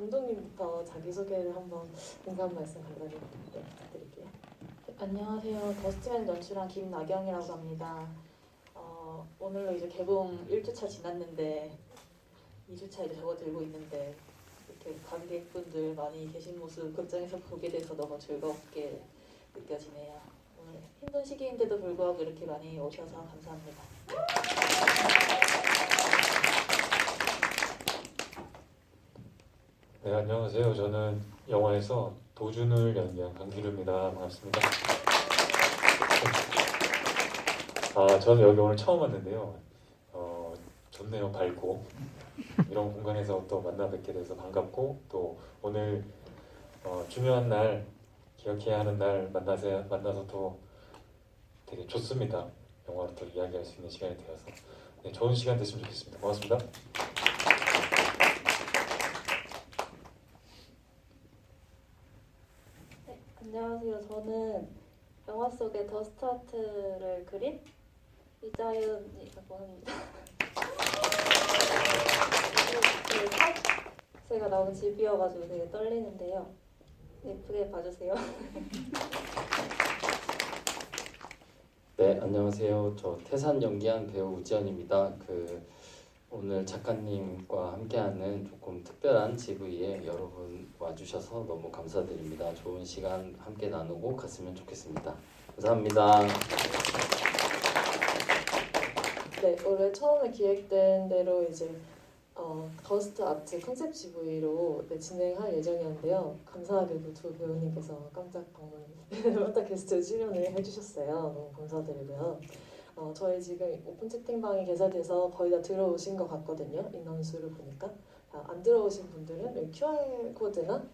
감독님부터 자기소개를 한번 인사 한 말씀 간단히 부탁드릴게요. 안녕하세요. 더스트맨 연출한 김나경이라고 합니다. 오늘로 이제 개봉 1주차 지났는데 2주차 이제 접어들고 있는데 이렇게 관객분들 많이 계신 모습 극장에서 보게 돼서 너무 즐겁게 느껴지네요. 오늘 힘든 시기인데도 불구하고 이렇게 많이 오셔서 감사합니다. 네, 안녕하세요. 저는 영화에서 도준을 연기한 강기루입니다. 반갑습니다. 저는 여기 오늘 처음 왔는데요. 좋네요. 밝고 이런 공간에서 또 만나 뵙게 돼서 반갑고, 또 오늘 중요한 날, 기억해야 하는 날 만나서 또 되게 좋습니다. 영화로 또 이야기할 수 있는 시간이 되어서 네, 좋은 시간 됐으면 좋겠습니다. 고맙습니다. 네, 안녕하세요. 저는 영화 속의 더 스타트를 그린 이자윤이라고 합니다. 제가 나온 집이어가지고 되게 떨리는데요. 예쁘게 봐주세요. 네, 안녕하세요. 저 태산 연기한 배우 우지연입니다. 오늘 작가님과 함께하는 조금 특별한 GV에 여러분 와주셔서 너무 감사드립니다. 좋은 시간 함께 나누고 갔으면 좋겠습니다. 감사합니다. 네, 원래 처음에 기획된 대로 이제 더스트 아트 컨셉 GV로 진행할 예정이었는데요. 감사하게도 두 배우님께서 깜짝 깜짝 게스트 출연을 해주셨어요. 너무 감사드리고요. 저희 지금 오픈 채팅방이 개설돼서 거의 다 들어오신 것 같거든요. 인원수를 보니까. 안 들어오신 분들은 여기 QR 코드나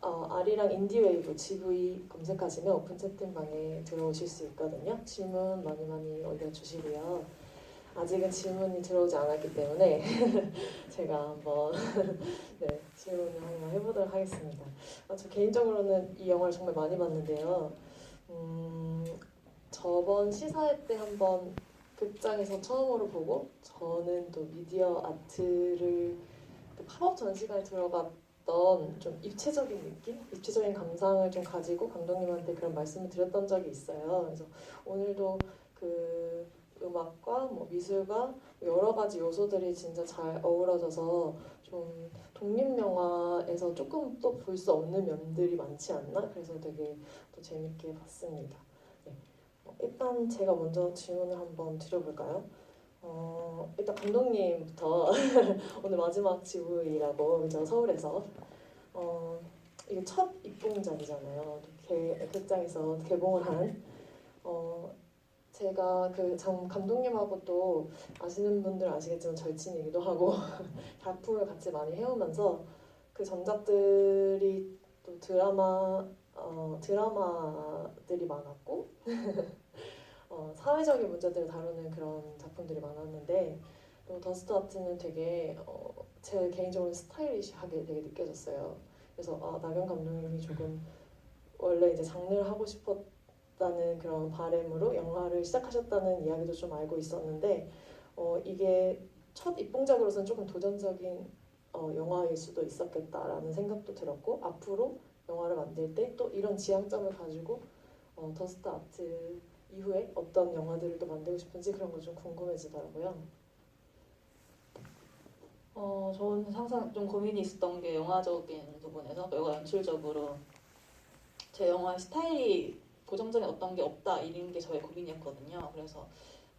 아리랑 인디웨이브 GV 검색하시면 오픈 채팅방에 들어오실 수 있거든요. 질문 많이 많이 올려주시고요. 아직은 질문이 들어오지 않았기 때문에 제가 한번 질문을 한번 해보도록 하겠습니다. 저 개인적으로는 이 영화를 정말 많이 봤는데요. 저번 시사회 때 한번 극장에서 처음으로 보고, 저는 또 미디어 아트를 팝업 전시관에 들어갔던 좀 입체적인 느낌? 입체적인 감상을 좀 가지고 감독님한테 그런 말씀을 드렸던 적이 있어요. 그래서 오늘도 그 음악과 미술과 여러 가지 요소들이 진짜 잘 어우러져서 좀 독립영화에서 조금 또 볼 수 없는 면들이 많지 않나? 그래서 되게 또 재밌게 봤습니다. 일단 제가 먼저 질문을 한번 드려볼까요? 일단 감독님부터 오늘 마지막 GV라고 서울에서 이게 첫 입봉작이잖아요. 극장에서 개봉을 한 제가 감독님하고 또 아시는 분들 아시겠지만 절친이기도 하고 작품을 같이 많이 해오면서 그 전작들이 또 드라마들이 많았고 사회적인 문제들을 다루는 그런 작품들이 많았는데, 또 더스트 아트는 되게 제 개인적으로 스타일리시하게 되게 느껴졌어요. 그래서 나경 감독님이 조금 원래 이제 장르를 하고 싶었다는 그런 바람으로 영화를 시작하셨다는 이야기도 좀 알고 있었는데, 이게 첫 입봉작으로서는 조금 도전적인 영화일 수도 있었겠다라는 생각도 들었고, 앞으로 영화를 만들 때 또 이런 지향점을 가지고 더스트 아트 이후에 어떤 영화들을 또 만들고 싶은지 그런 거 좀 궁금해지더라고요. 저는 항상 좀 고민이 있었던 게 영화적인 부분에서, 영화 연출적으로 제 영화의 스타일이 고정적인 어떤 게 없다, 이런 게 저의 고민이었거든요. 그래서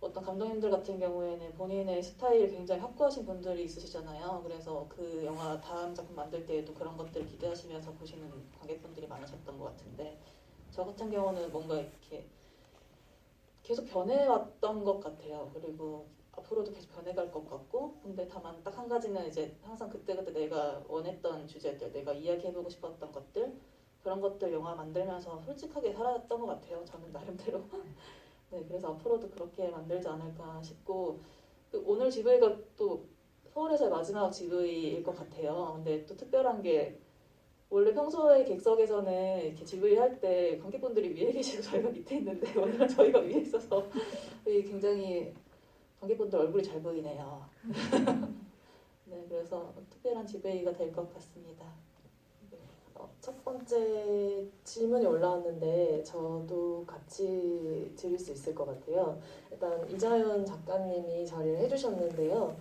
어떤 감독님들 같은 경우에는 본인의 스타일을 굉장히 확고하신 분들이 있으시잖아요. 그래서 그 영화 다음 작품 만들 때에도 그런 것들을 기대하시면서 보시는 관객분들이 많으셨던 것 같은데, 저 같은 경우는 뭔가 이렇게 계속 변해왔던 것 같아요. 그리고 앞으로도 계속 변해갈 것 같고, 근데 다만 딱 한 가지는 이제 항상 그때그때 내가 원했던 주제들, 내가 이야기해보고 싶었던 것들, 그런 것들 영화 만들면서 솔직하게 살았던 것 같아요. 저는 나름대로. 네, 그래서 앞으로도 그렇게 만들지 않을까 싶고, 오늘 GV가 또 서울에서의 마지막 GV일 것 같아요. 근데 또 특별한 게, 원래 평소에 객석에서는 이렇게 GV 할 때 관객분들이 위에 계시고 저희가 밑에 있는데, 오늘은 저희가 위에 있어서 굉장히 관객분들 얼굴이 잘 보이네요. 네, 그래서 특별한 지브이가 될 것 같습니다. 첫 번째 질문이 올라왔는데 저도 같이 드릴 수 있을 것 같아요. 일단 이자연 작가님이 자리를 해주셨는데요.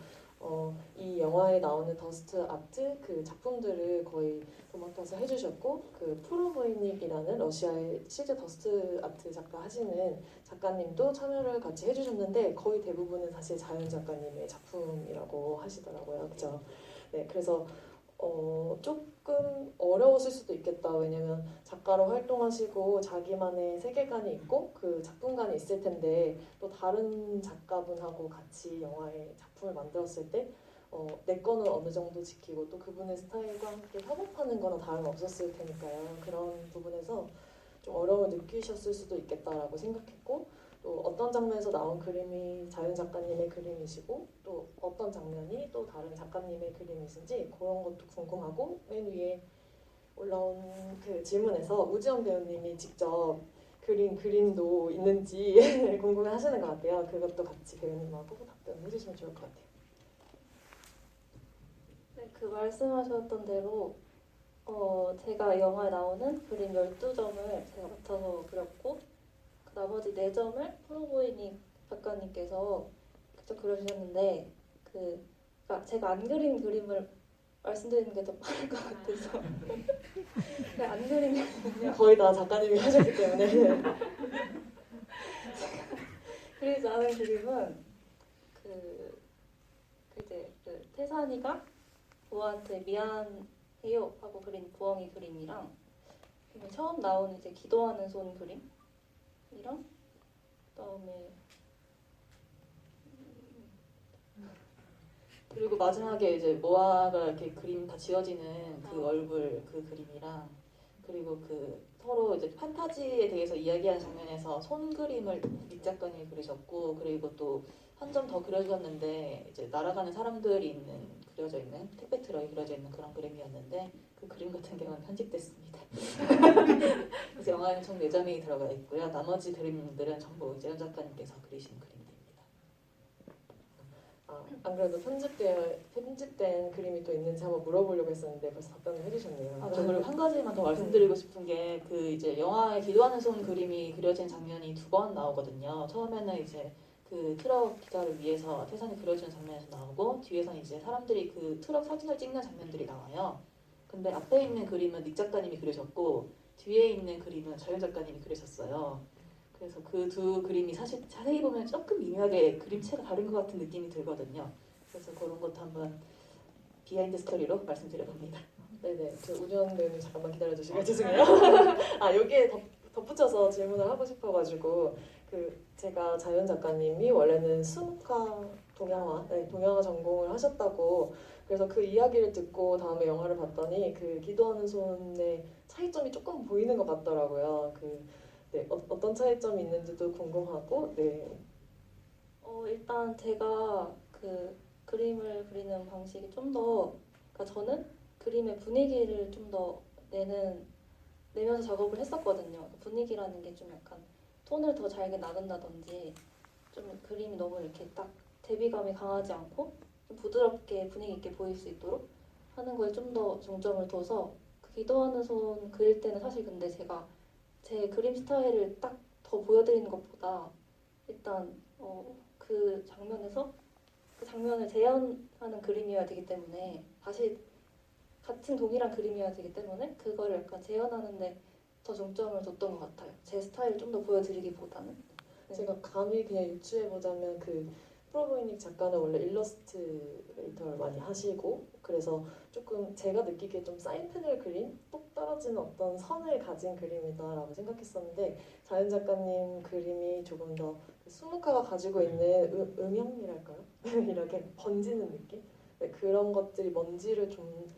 이 영화에 나오는 더스트 아트 그 작품들을 거의 도맡아서 해주셨고 그 프로보이닉이라는 러시아의 실제 더스트 아트 작가 하시는 작가님도 참여를 같이 해주셨는데 거의 대부분은 사실 자연 작가님의 작품이라고 하시더라고요. 그죠? 네, 그래서 조금 어려웠을 수도 있겠다. 왜냐면 작가로 활동하시고 자기만의 세계관이 있고 그 작품관이 있을 텐데 또 다른 작가분하고 같이 영화의 작품을 만들었을 때 내 거는 어느 정도 지키고 또 그분의 스타일과 함께 협업하는 거나 다름없었을 테니까요. 그런 부분에서 좀 어려움을 느끼셨을 수도 있겠다라고 생각했고 또 어떤 장면에서 나온 그림이 자연 작가님의 그림이시고 또 어떤 장면이 또 다른 작가님의 그림이신지 그런 것도 궁금하고 맨 위에 올라온 그 질문에서 우지원 배우님이 직접 그린 그림도 있는지 궁금해 하시는 것 같아요. 그것도 같이 배우님하고 답변해 주시면 좋을 것 같아요. 네, 그 말씀하셨던 대로 제가 영화에 나오는 그림 12점을 제가 맡아서 그렸고 그 나머지 4점을 프로보이닉 작가님께서 직접 그려주셨는데 그러니까 제가 안 그린 그림을 말씀드리는 게 더 빠를 것 같아서 제가 안 그린 그림은요 거의 다 작가님이 하셨기 때문에 그리지 않은 그림은 이제 그 태산이가 부어한테 미안해요 하고 그린 부엉이 그림이랑 그리고 처음 나온 이제 기도하는 손 그림이랑 그다음에 그리고 마지막에 이제 모아가 이렇게 그림 다 지워지는 그 얼굴 그 그림이랑 그리고 그 서로 이제 판타지에 대해서 이야기하는 장면에서 손 그림을 닉 작가님이 그리셨고 그리고 또 한 점 더 그려주셨는데 이제 날아가는 사람들이 그려져 있는 택배 트럭이 그려져 있는 그런 그림이었는데 그 그림 같은 경우는 편집됐습니다. 그래서 영화에는 총 4점이 들어가 있고요. 나머지 그림들은 전부 이재현 작가님께서 그리신 그림들입니다. 안 그래도 편집된 그림이 또 있는지 한번 물어보려고 했었는데 벌써 답변을 해주셨네요. 저 그리고 한 가지만 더 말씀드리고 싶은 게 그 이제 영화에 기도하는 손 그림이 그려진 장면이 2번 나오거든요. 처음에는 이제 그 트럭 기사를 위해서 태산이 그려주는 장면에서 나오고 뒤에서는 이제 사람들이 그 트럭 사진을 찍는 장면들이 나와요. 근데 앞에 있는 그림은 닉 작가님이 그리셨고 뒤에 있는 그림은 자연 작가님이 그리셨어요. 그래서 그 두 그림이 사실 자세히 보면 조금 미묘하게 그림체가 다른 것 같은 느낌이 들거든요. 그래서 그런 것도 한번 비하인드 스토리로 말씀드려봅니다. 네네. 저 우지원 배우님 잠깐만 기다려주시고요. 죄송해요. 여기에 덧붙여서 질문을 하고 싶어가지고 제가 자연 작가님이 원래는 수묵화 동양화 전공을 하셨다고 그래서 그 이야기를 듣고 다음에 영화를 봤더니 그 기도하는 손의 차이점이 조금 보이는 것 같더라고요. 어떤 차이점이 있는지도 궁금하고 일단 제가 그 그림을 그리는 방식이 좀 더 그러니까 저는 그림의 분위기를 좀 더 내면서 작업을 했었거든요. 분위기라는 게 좀 약간 톤을 더 잘게 나눈다든지 좀 그림이 너무 이렇게 딱 대비감이 강하지 않고 좀 부드럽게 분위기 있게 보일 수 있도록 하는 거에 좀 더 중점을 둬서 그 기도하는 손 그릴 때는 사실 근데 제가 제 그림 스타일을 딱 더 보여드리는 것보다 일단 그 장면에서 그 장면을 재현하는 그림이어야 되기 때문에 다시 같은 동일한 그림이어야 되기 때문에 그거를 약간 재현하는데 더 중점을 뒀던 것 같아요. 제 스타일을 좀 더 보여드리기보다는. 네. 제가 감히 그냥 유추해보자면 그 프로보이닉 작가는 원래 일러스트레이터를 많이 하시고 그래서 조금 제가 느끼기에 좀 사인펜을 그린 똑 떨어지는 어떤 선을 가진 그림이다라고 생각했었는데 자연 작가님 그림이 조금 더 수묵화가 가지고 있는 음영미랄까요? 이렇게 번지는 느낌? 그런 것들이 먼지를 좀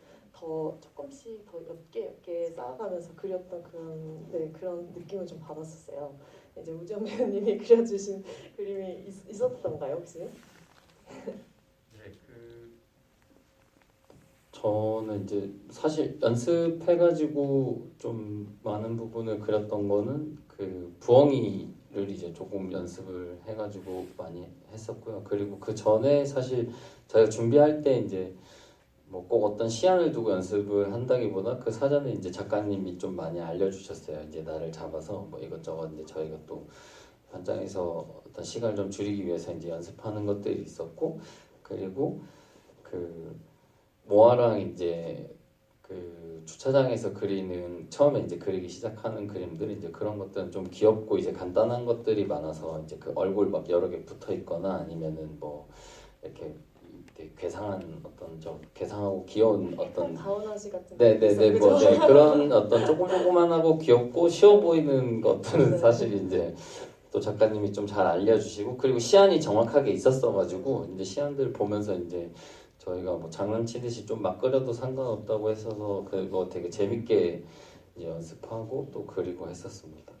조금씩 더 옅게 쌓아가면서 그렸던 그런 느낌을 좀 받았었어요. 이제 우지원 배우님이 그려주신 그림이 있었던가요 혹시? 저는 이제 사실 연습해가지고 좀 많은 부분을 그렸던 거는 그 부엉이를 이제 조금 연습을 해가지고 많이 했었고요. 그리고 그 전에 사실 저희가 준비할 때 이제 뭐 꼭 어떤 시안을 두고 연습을 한다기보다 그 사전에 이제 작가님이 좀 많이 알려주셨어요. 이제 나를 잡아서 뭐 이것저것 이제 저희가 또 현장에서 어떤 시간을 좀 줄이기 위해서 이제 연습하는 것들이 있었고, 그리고 그 모아랑 이제 그 주차장에서 그리는 처음에 이제 그리기 시작하는 그림들 이제 그런 것들은 좀 귀엽고 이제 간단한 것들이 많아서 이제 그 얼굴 막 여러 개 붙어 있거나 아니면은 뭐 이렇게 괴상한 어떤 좀 괴상하고 귀여운 어떤 가오나시 같은 네네네 그죠? 뭐 네, 그런 어떤 조그만하고 귀엽고 쉬워 보이는 것들은 네. 사실 이제 또 작가님이 좀 잘 알려주시고, 그리고 시안이 정확하게 있었어가지고 이제 시안들 보면서 이제 저희가 뭐 장난치듯이 좀 막 그려도 상관없다고 했어서 그거 되게 재밌게 이제 연습하고 또 그리고 했었습니다.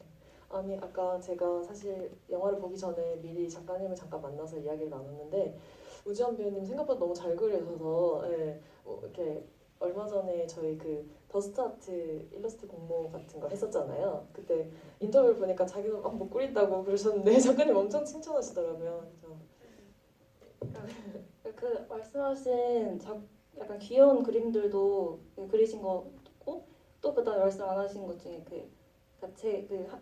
아니 아까 제가 사실 영화를 보기 전에 미리 작가님을 잠깐 만나서 이야기를 나눴는데 우지원 배우님 생각보다 너무 잘 그려셔서 예, 이렇게 얼마 전에 저희 그 더스트 아트 일러스트 공모 같은 거 했었잖아요. 그때 인터뷰를 보니까 자기는 막 못 그린다고 그러셨는데 작가님 엄청 칭찬하시더라고요. 그 말씀하신 약간 귀여운 그림들도 그리신 거 있고, 또 그다음에 말씀 안 하신 것 중에 그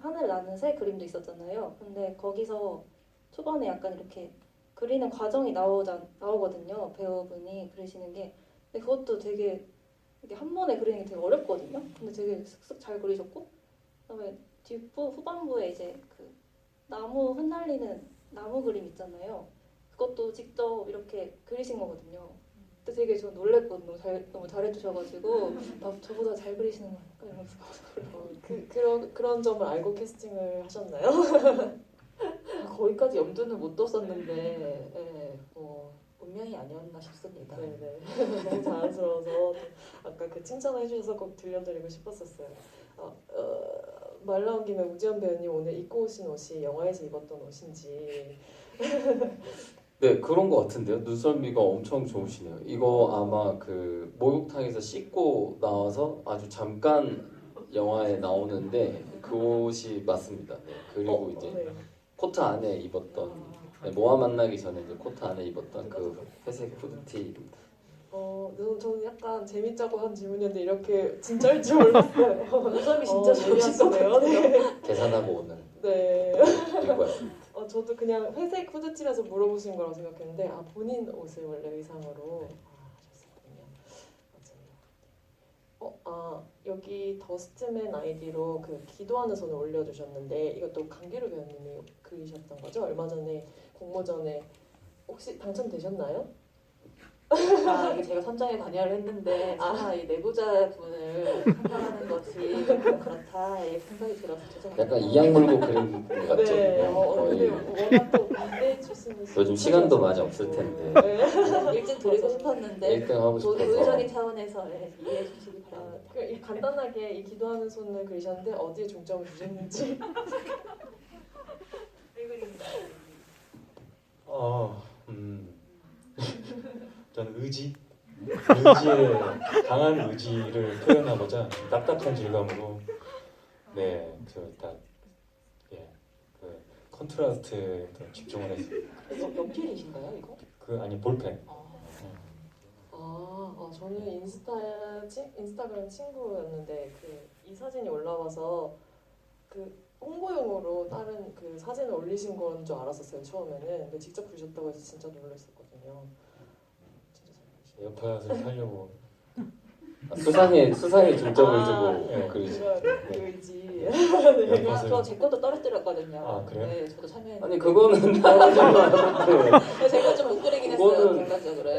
하늘 나는 새 그림도 있었잖아요. 근데 거기서 초반에 약간 이렇게 그리는 과정이 나오거든요. 배우분이 그리시는 게. 근데 그것도 되게 이게 한 번에 그리는 게 되게 어렵거든요. 근데 되게 슥슥 잘 그리셨고, 그다음에 후반부에 이제 그 나무 흩날리는 나무 그림 있잖아요. 그것도 직접 이렇게 그리신 거거든요. 근데 되게 저 놀랬거든요. 너무 잘해주셔가지고 저보다 잘 그리시는 거 아닐까 이러면서. 그런 점을 알고 캐스팅을 하셨나요? 거기까지 염두는 못 뒀었는데 운명이 아니었나 싶습니다. 네네. 너무 자연스러워서 아까 그 칭찬을 해주셔서 꼭 들려드리고 싶었었어요. 말 나온 김에 우지원 배우님 오늘 입고 오신 옷이 영화에서 입었던 옷인지. 네, 그런 것 같은데요. 눈썰미가 엄청 좋으시네요. 이거 아마 그 목욕탕에서 씻고 나와서 아주 잠깐 영화에 나오는데 그 옷이 맞습니다. 네, 그리고 이제 네. 코트 안에 입었던, 네, 모아 만나기 전에 이제 코트 안에 입었던 그 회색 후드티입니다. 저는 약간 재밌자고 한 질문이었는데 이렇게 진짜일 줄 몰랐어요. 눈썹이 진짜 재밌으네요. 네. 계산하고 오늘 네. 입고 왔습니다. 저도 그냥 회색 후드티라서 물어보신 거라고 생각했는데 본인 옷을 원래 의상으로 하셨었군요. 맞아요. 여기 더스트맨 아이디로 그 기도하는 손을 올려주셨는데 이것도 강기루 배우님이 그리셨던 거죠? 얼마 전에 공모전에 혹시 당첨되셨나요? 이게 제가 선정에 관여를 했는데 이 내부자분을 판단하는 것이 좀 그렇다 이 생각이 들어서 죄송합니다. 약간 이악 물고 그린 것 같죠? 네. 근데 거의 워낙 또 반대 출신이시죠. 요즘 시간도 많이 없을 텐데 네. 일찍 드리고 싶었는데 1등 하고 싶어서. 도의적인 차원에서 이해해 주시기 바랍니다. 간단하게 이 기도하는 손을 그리셨는데 어디에 중점을 주셨는지. 저는 의지의 강한 의지를 표현하고자 딱딱한 질감으로 그 컨트라스트에 좀 집중을 했어요. 연필이신가요 이거? 아니 볼펜. 저는 인스타그램 친구였는데 이 사진이 올라와서 그 홍보용으로 다른 그 사진을 올리신 건 줄 알았었어요 처음에는. 근데 직접 그리셨다고 해서 진짜 놀랐었거든요. 진짜 잘 그리시네요. 옆화를 살려고 수상에 중점을 두고 네. 그리죠. 그 의지. 저 제 것도 떨어뜨렸거든요. 그래요? 네, 저도 참여했는데. 아니 그거는 떨어지면 제 거 좀 못 그리긴 했어요. 그거는- 객관적으로.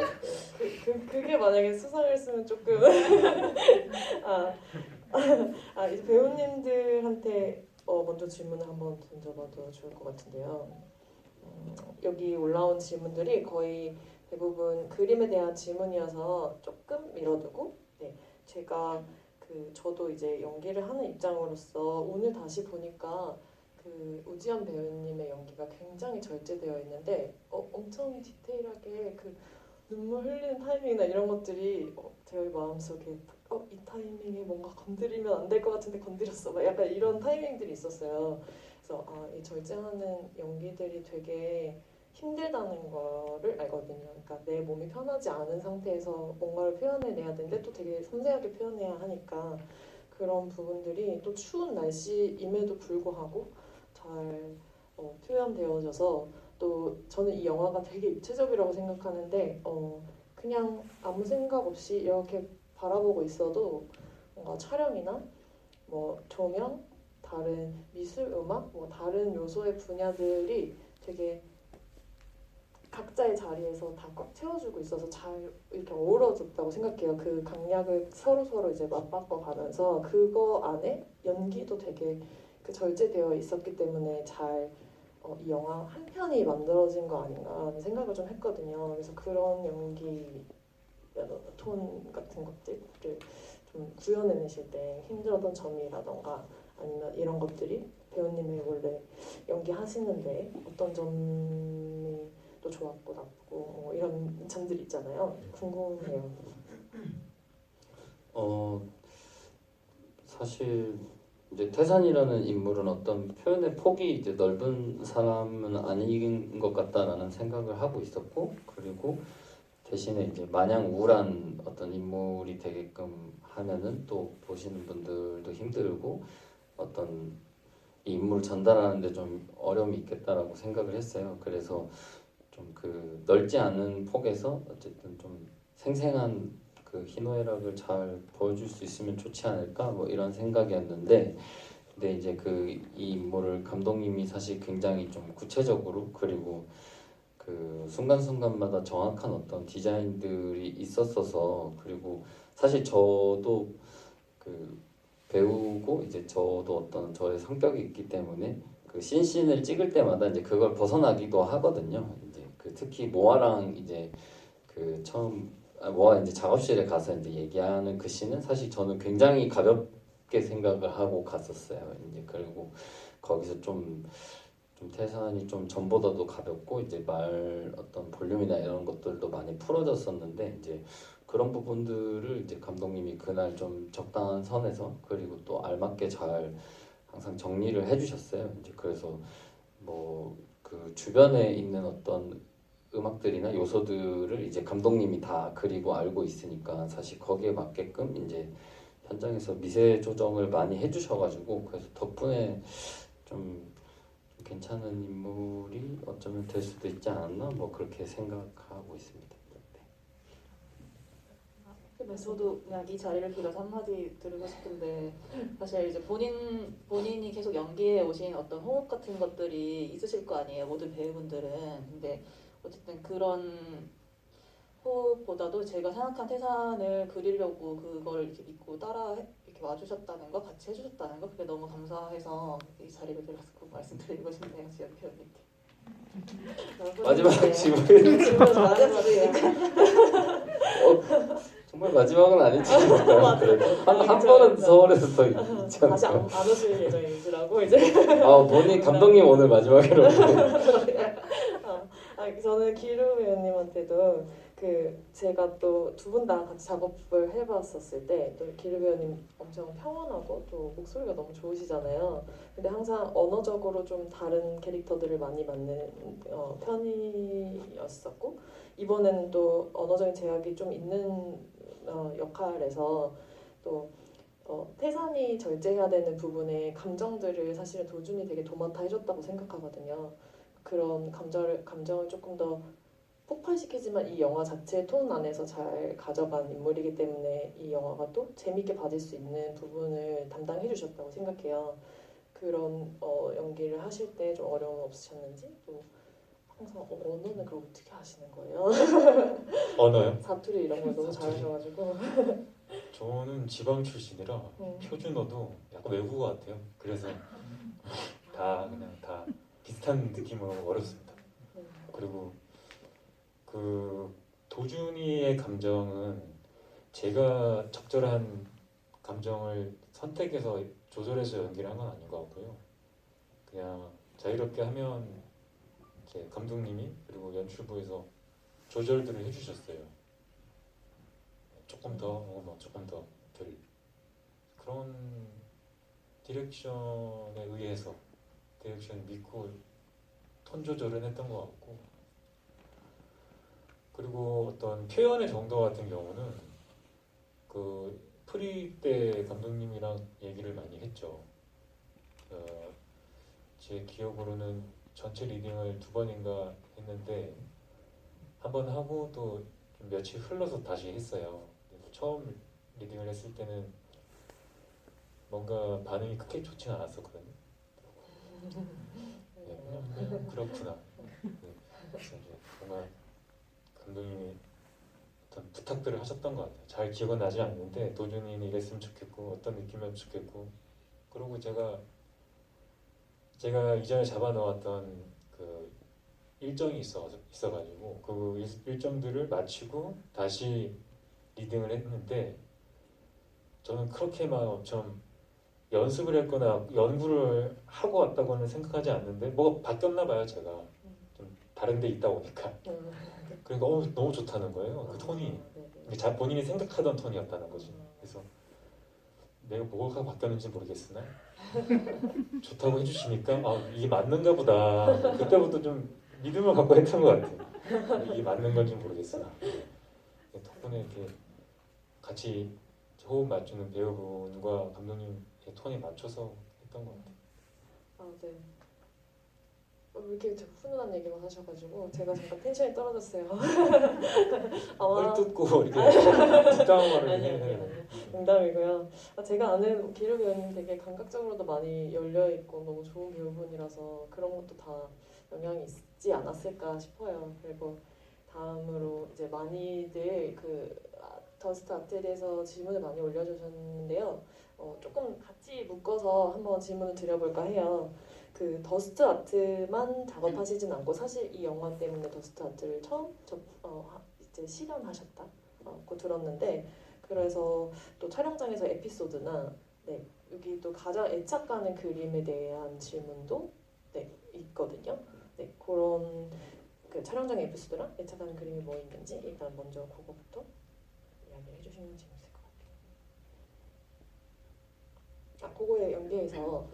그게 만약에 수상했으면 조금 이제 배우님들한테 먼저 질문을 한번 던져봐도 좋을 것 같은데요. 여기 올라온 질문들이 거의 대부분 그림에 대한 질문이어서 조금 미뤄두고 제가 저도 이제 연기를 하는 입장으로서 오늘 다시 보니까 그 우지연 배우님의 연기가 굉장히 절제되어 있는데 엄청 디테일하게 그 눈물 흘리는 타이밍이나 이런 것들이 제 마음속에 이 타이밍에 뭔가 건드리면 안 될 것 같은데 건드렸어 막 약간 이런 타이밍들이 있었어요. 그래서 이 절제하는 연기들이 되게 힘들다는 거를 알거든요. 그러니까 내 몸이 편하지 않은 상태에서 뭔가를 표현해내야 되는데 또 되게 섬세하게 표현해야 하니까 그런 부분들이 또 추운 날씨임에도 불구하고 잘 표현되어져서 또 저는 이 영화가 되게 입체적이라고 생각하는데 그냥 아무 생각 없이 이렇게 바라보고 있어도 뭔가 촬영이나 뭐 조명, 다른 미술, 음악, 뭐 다른 요소의 분야들이 되게 각자의 자리에서 다 꽉 채워주고 있어서 잘 이렇게 어우러졌다고 생각해요. 그 강약을 서로 이제 맞바꿔 가면서 그거 안에 연기도 되게 그 절제되어 있었기 때문에 잘 이 영화 한 편이 만들어진 거 아닌가 하는 생각을 좀 했거든요. 그래서 그런 연기 톤 같은 것들을 좀 구현해내실 때 힘들었던 점이라던가 아니면 이런 것들이 배우님이 원래 연기하시는데 어떤 점이 또 좋았고 나쁘고 뭐 이런 점들이 있잖아요. 궁금해요. 사실 이제 태산이라는 인물은 어떤 표현의 폭이 이제 넓은 사람은 아닌 것 같다라는 생각을 하고 있었고, 그리고 대신에 이제 마냥 우울한 어떤 인물이 되게끔 하면은 또 보시는 분들도 힘들고 어떤 이 인물을 전달하는데 좀 어려움이 있겠다라고 생각을 했어요. 그래서 좀 그 넓지 않은 폭에서 어쨌든 좀 생생한 그 희노애락을 잘 보여줄 수 있으면 좋지 않을까 뭐 이런 생각이었는데, 근데 이제 그 이 인물을 감독님이 사실 굉장히 좀 구체적으로, 그리고 그 순간순간마다 정확한 어떤 디자인들이 있었어서, 그리고 사실 저도 그 배우고 이제 저도 어떤 저의 성격이 있기 때문에 그 씬을 찍을 때마다 이제 그걸 벗어나기도 하거든요. 이제 그 특히 모아랑 이제 그 처음 모아 이제 작업실에 가서 이제 얘기하는 그 씬은 사실 저는 굉장히 가볍게 생각을 하고 갔었어요. 이제 그리고 거기서 좀 태산이 좀 전보다도 가볍고 이제 말 어떤 볼륨이나 이런 것들도 많이 풀어졌었는데, 이제 그런 부분들을 이제 감독님이 그날 좀 적당한 선에서, 그리고 또 알맞게 잘 항상 정리를 해주셨어요. 이제 그래서 뭐 그 주변에 있는 어떤 음악들이나 요소들을 이제 감독님이 다 그리고 알고 있으니까 사실 거기에 맞게끔 이제 현장에서 미세 조정을 많이 해주셔가지고, 그래서 덕분에 좀 괜찮은 인물이 어쩌면 될 수도 있지 않았나 뭐 그렇게 생각하고 있습니다. 저도 그냥 이 자리를 빌어서 한마디 드리고 싶은데, 사실 이제 본인이 계속 연기해 오신 어떤 호흡 같은 것들이 있으실 거 아니에요, 모든 배우분들은. 근데 어쨌든 그런 호흡보다도 제가 생각한 태산을 그리려고 그걸 이렇게 믿고 이렇게 와주셨다는 거, 같이 해주셨다는 거, 그게 너무 감사해서 이 자리를 빌어서 꼭 말씀드리고 싶네요, 지연 배우님께. 마지막 질문 질문 잘하셨으니까. 정말 마지막은 아니지 뭐. 그래도 한 번은 서울에서 더 있지 다시 않을까. 안 오실 예정이시라고 이제. 본인 감독님 오늘 마지막이라고. 저는 기루 배우님한테도 제가 또 두 분 다 같이 작업을 해봤었을 때 또 기루 배우님 엄청 평온하고 또 목소리가 너무 좋으시잖아요. 근데 항상 언어적으로 좀 다른 캐릭터들을 많이 맡는 편이었었고, 이번에는 또 언어적인 제약이 좀 있는 역할에서 또 태산이 절제해야 되는 부분에 감정들을 사실은 도준이 되게 도맡아 해줬다고 생각하거든요. 그런 감정을 조금 더 폭발시키지만 이 영화 자체의 톤 안에서 잘 가져간 인물이기 때문에 이 영화가 또 재밌게 봐줄 수 있는 부분을 담당해 주셨다고 생각해요. 그런 연기를 하실 때 좀 어려움 없으셨는지, 또 항상 언어는 그럼 어떻게 하시는 거예요? 언어요? 사투리 이런 걸 너무 사투리? 잘하셔가지고. 저는 지방 출신이라 표준어도 약간 외국어 같아요. 그래서 다 비슷한 느낌으로 어렵습니다. 그리고 그 도준이의 감정은 제가 적절한 감정을 선택해서 조절해서 연기를 한 건 아닌 것 같고요. 그냥 자유롭게 하면 이제 감독님이 그리고 연출부에서 조절들을 해주셨어요. 조금 더, 조금 더 덜. 그런 디렉션에 의해서 디렉션 믿고 톤 조절은 했던 것 같고, 그리고 어떤 표현의 정도 같은 경우는 그 프리 때 감독님이랑 얘기를 많이 했죠. 제 기억으로는 전체 리딩을 2번인가 했는데 한 번 하고 또 좀 며칠 흘러서 다시 했어요. 처음 리딩을 했을 때는 뭔가 반응이 그렇게 좋진 않았었거든요. 그냥 그렇구나. 그래서 이제 뭔가 감독님이 어떤 부탁들을 하셨던 것 같아요. 잘 기억은 나지 않는데 도준이는 이랬으면 좋겠고 어떤 느낌이었으면 좋겠고, 그리고 제가 이전에 잡아놓았던 그 일정이 있어가지고 그 일정들을 마치고 다시 리딩을 했는데 저는 그렇게 막 엄청 연습을 했거나 연구를 하고 왔다고는 생각하지 않는데 뭐가 바뀌었나 봐요. 제가 좀 다른 데 있다 보니까 그러니까 너무 좋다는 거예요. 그 톤이 본인이 생각하던 톤이었다는 거지. 그래서 내가 뭐가 바뀌었는지 모르겠으나 좋다고 해주시니까 이게 맞는가 보다. 그때부터 좀 믿음을 갖고 했던 것 같아요. 이게 맞는 건지 모르겠으나 덕분에 이렇게 같이 호흡 맞추는 배우분과 감독님의 톤에 맞춰서 했던 것 같아요. 네. 왜 이렇게 자꾸 훈훈한 얘기만 하셔가지고 제가 잠깐 텐션이 떨어졌어요. 헐뜯고 이렇게 뒷담화를 아니요. 농담이고요. 제가 아는 기루 배우님 되게 감각적으로도 많이 열려있고 너무 좋은 배우분이라서 그런 것도 다 영향이 있지 않았을까 싶어요. 그리고 다음으로 이제 많이들 더스트 아트에 대해서 질문을 많이 올려주셨는데요. 조금 같이 묶어서 한번 질문을 드려볼까 해요. 그 더스트 아트만 작업하시진 않고 사실 이 영화 때문에 더스트 아트를 처음 이제 실현하셨다고 들었는데, 그래서 또 촬영장에서 에피소드나 여기 또 가장 애착 가는 그림에 대한 질문도 있거든요. 그런 그 촬영장의 에피소드랑 애착 가는 그림이 뭐 있는지 일단 먼저 그거부터 이야기를 해주시면 재밌을 것 같아요. 그거에 연계해서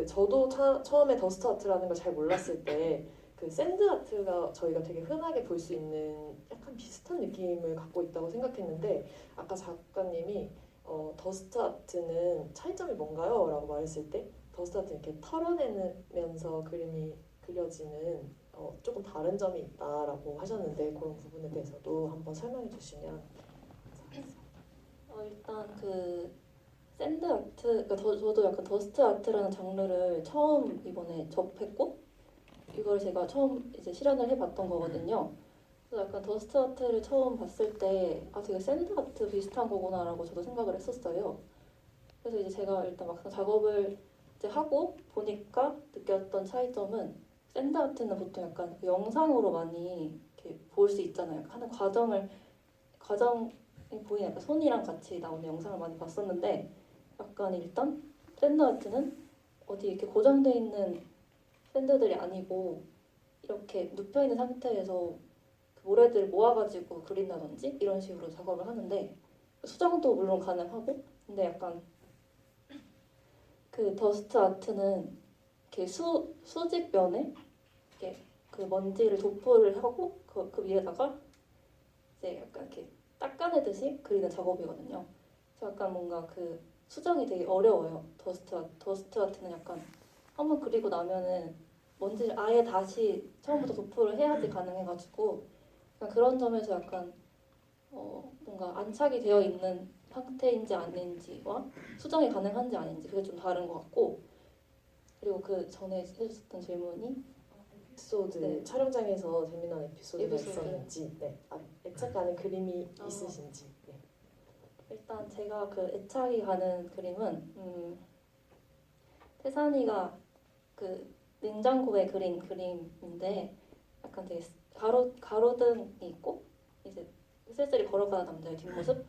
저도 처음에 더스트 아트라는 걸 잘 몰랐을 때 그 샌드 아트가 저희가 되게 흔하게 볼 수 있는 약간 비슷한 느낌을 갖고 있다고 생각했는데, 아까 작가님이 더스트 아트는 차이점이 뭔가요? 라고 말했을 때 더스트 아트는 이렇게 털어내면서 그림이 그려지는 조금 다른 점이 있다라고 하셨는데, 그런 부분에 대해서도 한번 설명해 주시면 감사하겠습니다. 일단 그 샌드 아트, 그러니까 저도 약간 더스트 아트라는 장르를 처음 이번에 접했고 이걸 제가 처음 이제 실현을 해봤던 거거든요. 그래서 약간 더스트 아트를 처음 봤을 때 되게 샌드 아트 비슷한 거구나라고 저도 생각을 했었어요. 그래서 이제 제가 일단 막상 작업을 이제 하고 보니까 느꼈던 차이점은 샌드 아트는 보통 약간 그 영상으로 많이 이렇게 볼 수 있잖아요. 하는 과정이 보이는 약간 손이랑 같이 나오는 영상을 많이 봤었는데, 약간 일단 샌드 아트는 어디 이렇게 고정돼 있는 샌드들이 아니고 이렇게 눕혀 있는 상태에서 그 모래들을 모아가지고 그린다든지 이런 식으로 작업을 하는데, 수정도 물론 가능하고, 근데 약간 그 더스트 아트는 이렇게 수직면에 이렇게 그 먼지를 도포를 하고 그 위에다가 이제 약간 이렇게 닦아내듯이 그리는 작업이거든요. 그래서 약간 뭔가 그 수정이 되게 어려워요. 더스트 아트는 약간 한번 그리고 나면은 먼지를 아예 다시 처음부터 도포를 해야지 가능해가지고 약간 그런 점에서 약간 뭔가 안착이 되어 있는 상태인지 아닌지와 수정이 가능한지 아닌지 그게 좀 다른 것 같고, 그리고 그 전에 해주셨던 질문이 에피소드 촬영장에서 재미난 에피소드가 에피소드. 있었는지, 애착 가는 그림이 있으신지. 일단 제가 그 애착이 가는 그림은 태산이가 그 냉장고에 그린 그림인데, 약간 되게 가로등이 있고 이제 쓸쓸히 걸어가는 남자의 뒷모습이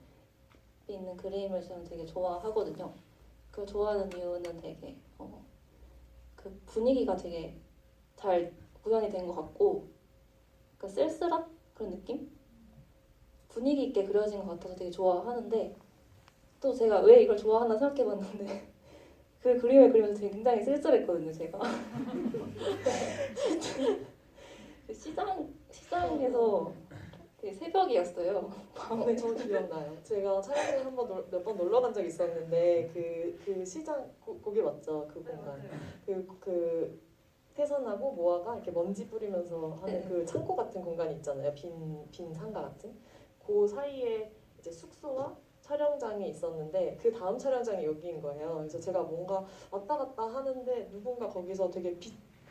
있는 그림을 저는 되게 좋아하거든요. 그걸 좋아하는 이유는 되게 그 분위기가 되게 잘 구현이 된 것 같고, 그 쓸쓸한 그런 느낌? 분위기 있게 그려진 것 같아서 되게 좋아하는데, 또 제가 왜 이걸 좋아하나 생각해봤는데 그 그림을 그리면서 되게 굉장히 쓸쓸했거든요, 제가. 시장에서 되게 새벽이었어요. 네, 저 기억나요. 제가 촬영장에 몇 번 놀러 간 적이 있었는데 그 시장 거기 맞죠? 그 공간. 그 태선하고 모아가 이렇게 먼지 뿌리면서 하는 그 창고 같은 공간이 있잖아요. 빈 상가 같은. 그 사이에 이제 숙소와 촬영장이 있었는데 그 다음 촬영장이 여기인 거예요. 그래서 제가 뭔가 왔다 갔다 하는데 누군가 거기서 되게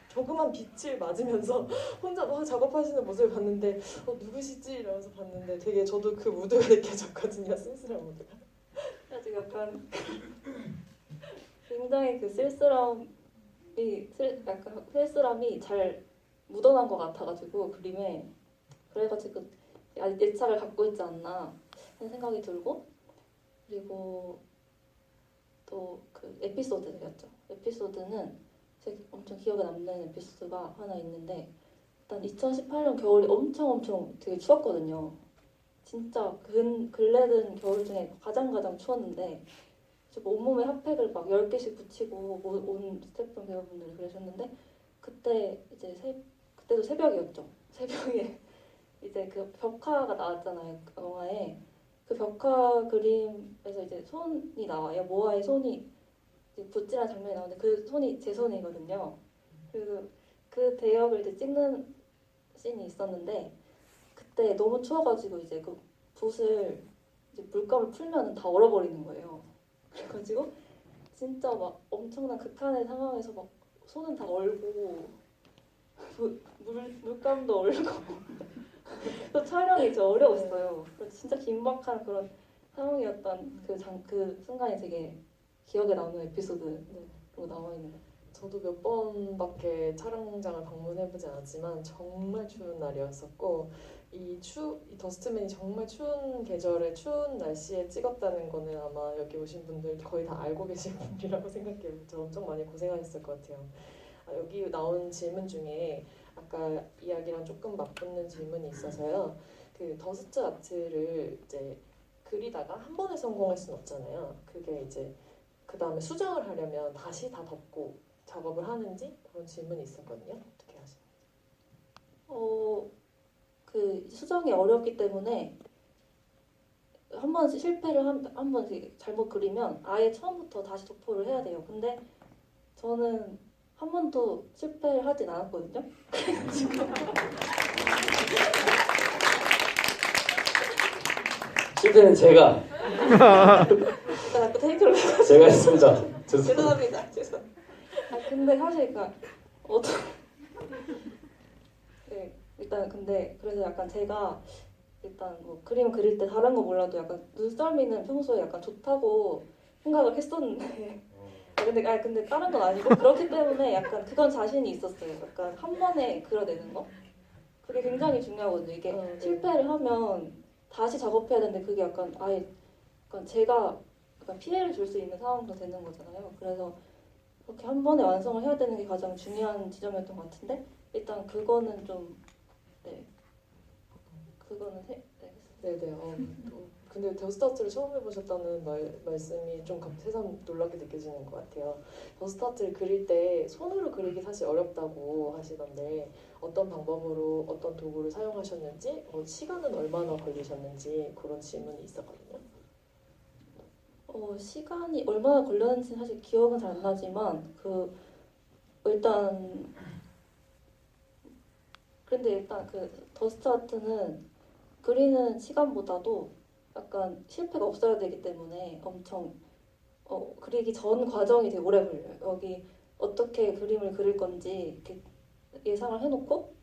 조그만 빛을 맞으면서 혼자 막 작업하시는 모습을 봤는데 누구시지? 이러면서 봤는데 되게 저도 그 무드가 느껴졌거든요. 쓸쓸한 무드가. 그래가지고 약간 굉장히 그 쓸쓸함이 잘 묻어난 것 같아가지고 그림에 그래가지고 아직 애착을 갖고 있지 않나 하는 생각이 들고 그리고 또 그 에피소드였죠. 에피소드는 제 엄청 기억에 남는 에피소드가 하나 있는데 일단 2018년 겨울이 엄청 되게 추웠거든요. 진짜 근래 든 겨울 중에 가장 추웠는데 온몸에 핫팩을 막 10개씩 붙이고 온 스태프 배우분들이 그러셨는데 그때도 새벽이었죠. 새벽에 이제 그 벽화가 나왔잖아요. 그 영화에 그 벽화 그림에서 이제 손이 나와요. 모아의 손이 이제 붓질한 장면이 나오는데 그 손이 제 손이거든요. 그래서 그 대역을 이제 찍는 씬이 있었는데 그때 너무 추워가지고 이제 그 붓을 이제 물감을 풀면 다 얼어버리는 거예요. 그래가지고 진짜 막 엄청난 극한의 상황에서 막 손은 다 얼고 물감도 얼고 또 촬영이 진짜 어려웠어요. 그래서 진짜 긴박한 그런 상황이었던 그 순간이 되게 기억에 남는 에피소드로 나와 있는 것 같아요. 저도 몇 번밖에 촬영장을 방문해보지 않았지만 정말 추운 날이었었고 이 더스트맨이 정말 추운 계절에 추운 날씨에 찍었다는 거는 아마 여기 오신 분들 거의 다 알고 계실 분이라고 생각해요. 저 엄청 많이 고생하셨을 것 같아요. 여기 나온 질문 중에 아까 이야기랑 조금 맞붙는 질문이 있어서요. 그 더스트 아트를 이제 그리다가 한 번에 성공할 수는 없잖아요. 그게 이제 그 다음에 수정을 하려면 다시 다 덮고 작업을 하는지 그런 질문이 있었거든요. 어떻게 하시나요? 그 수정이 어렵기 때문에 한 번 실패를 한 번 잘못 그리면 아예 처음부터 다시 도포를 해야 돼요. 근데 저는 한 번도 실패를 하진 않았거든요. 실제는 제가 자꾸 테이크를 제가 했습니다. 죄송합니다. 근데 사실 그러니까 네, 일단 근데 그래서 약간 제가 일단 뭐 그림 그릴 때 다른 거 몰라도 약간 눈썰미는 평소에 약간 좋다고 생각을 했었는데 근데 다른 건 아니고 그렇기 때문에 약간 그건 자신이 있었어요. 약간 한 번에 그려내는 거 그게 굉장히 중요하거든요. 이게 네. 실패를 하면 다시 작업해야 되는데 그게 약간 아예 약간 제가 약간 피해를 줄 수 있는 상황도 되는 거잖아요. 그래서 그렇게 한 번에 완성을 해야 되는 게 가장 중요한 지점이었던 것 같은데 일단 그거는 좀 네. 그거는 네네. 근데 더스트아트를 처음 해보셨다는 말씀이 좀 새삼 놀랍게 느껴지는 것 같아요. 더스트아트를 그릴 때 손으로 그리기 사실 어렵다고 하시던데 어떤 방법으로 어떤 도구를 사용하셨는지 시간은 얼마나 걸리셨는지 그런 질문이 있었거든요. 시간이 얼마나 걸렸는지 사실 기억은 잘 안 나지만 일단 그 더스트 아트는 그리는 시간보다도 약간 실패가 없어야 되기 때문에 엄청 그리기 전 과정이 되게 오래 걸려요. 여기 어떻게 그림을 그릴 건지 이렇게 예상을 해놓고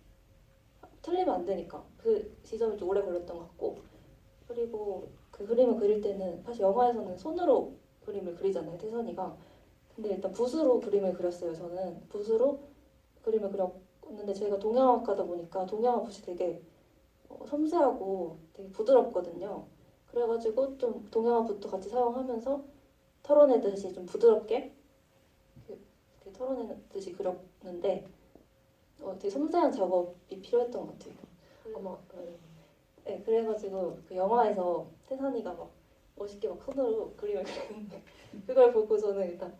틀리면 안 되니까 그 지점이 좀 오래 걸렸던 것 같고 그리고 그 그림을 그릴 때는 사실 영화에서는 손으로 그림을 그리잖아요. 태선이가. 근데 일단 붓으로 그림을 그렸어요. 저는 붓으로 그림을 그렸는데 제가 동양화가다 보니까 동양화 붓이 되게 섬세하고 되게 부드럽거든요. 그래가지고 좀 동양화 붓도 같이 사용하면서 털어내듯이 좀 부드럽게 이렇게 털어내듯이 그렸는데 되게 섬세한 작업이 필요했던 것 같아요. 아마 네, 그래가지고 그 영화에서 태산이가 막 멋있게 막 손으로 그림을 그리는데 그걸 보고 저는 일단